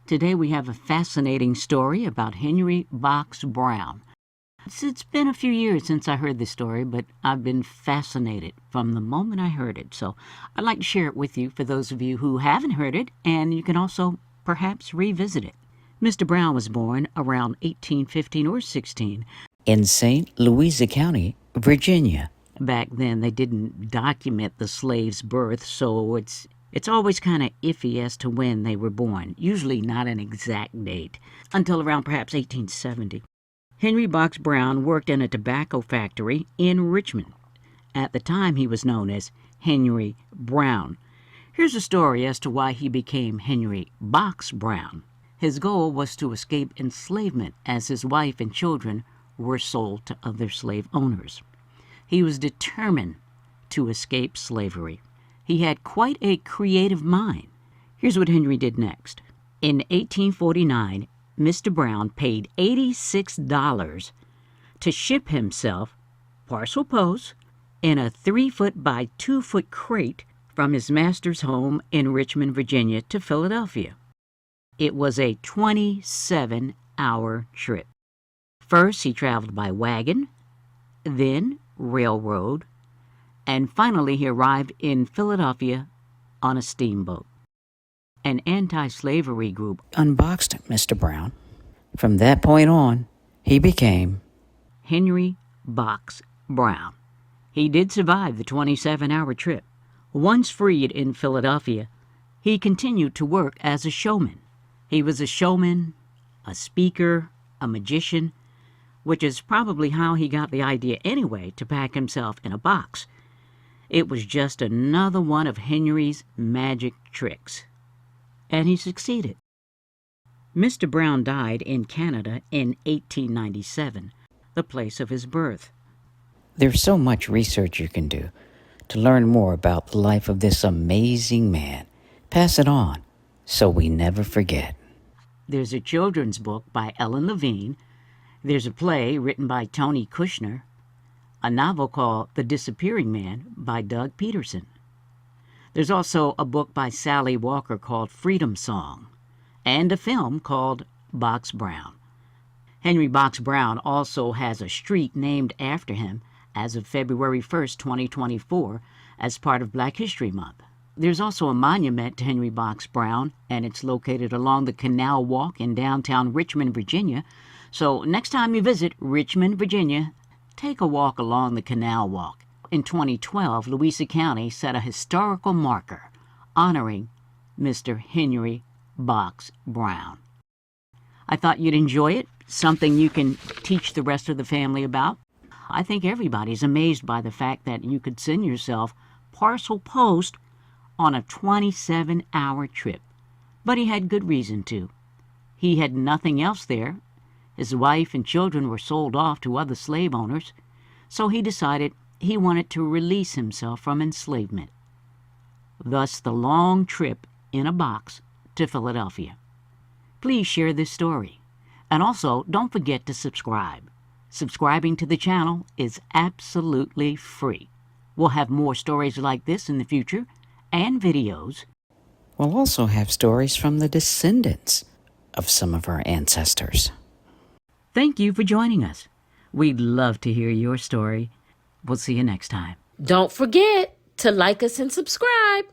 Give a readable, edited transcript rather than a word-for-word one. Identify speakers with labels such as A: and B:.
A: Today we have a fascinating story about Henry Box Brown. It's been a few years since I heard this story, but I've been fascinated from the moment I heard it. So I'd like to share it with you for those of you who haven't heard it, and you can also perhaps revisit it. Mr. Brown was born around 1815 or 16
B: in St. Louis County, Virginia.
A: Back then, they didn't document the slave's birth, so it's always kind of iffy as to when they were born, usually not an exact date, until around perhaps 1870. Henry Box Brown worked in a tobacco factory in Richmond. At the time, he was known as Henry Brown. Here's a story as to why he became Henry Box Brown. His goal was to escape enslavement, as his wife and children were sold to other slave owners. He was determined to escape slavery. He had quite a creative mind. Here's what Henry did next. In 1849, Mr. Brown paid $86 to ship himself, parcel post, in a 3-foot by 2-foot crate from his master's home in Richmond, Virginia, to Philadelphia. It was a 27-hour trip. First, he traveled by wagon, then railroad, and finally he arrived in Philadelphia on a steamboat. An anti-slavery group
B: Unboxed Mr. Brown. From that point on, he became
A: Henry Box Brown. He did survive the 27-hour trip. Once freed in Philadelphia, he continued to work as a showman. He was a showman, a speaker, a magician, which is probably how he got the idea anyway to pack himself in a box. It was just another one of Henry's magic tricks. And he succeeded. Mr. Brown died in Canada in 1897, the place of his birth.
B: There's so much research you can do to learn more about the life of this amazing man. Pass it on so we never forget.
A: There's a children's book by Ellen Levine. There's a play written by Tony Kushner, a novel called The Disappearing Man by Doug Peterson. There's also a book by Sally Walker called Freedom Song, and a film called Box Brown. Henry Box Brown also has a street named after him as of February 1st, 2024, as part of Black History Month. There's also a monument to Henry Box Brown, and it's located along the Canal Walk in downtown Richmond, Virginia. So next time you visit Richmond, Virginia, take a walk along the Canal Walk. In 2012, Louisa County set a historical marker honoring Mr. Henry Box Brown. I thought you'd enjoy it, something you can teach the rest of the family about. I think everybody's amazed by the fact that you could send yourself parcel post on a 27-hour trip. But he had good reason to. He had nothing else there. His wife and children were sold off to other slave owners, so he decided he wanted to release himself from enslavement. Thus the long trip in a box to Philadelphia. Please share this story. And also, don't forget to subscribe. Subscribing to the channel is absolutely free. We'll have more stories like this in the future, and videos.
B: We'll also have stories from the descendants of some of our ancestors.
A: Thank you for joining us. We'd love to hear your story. We'll see you next time.
C: Don't forget to like us and subscribe.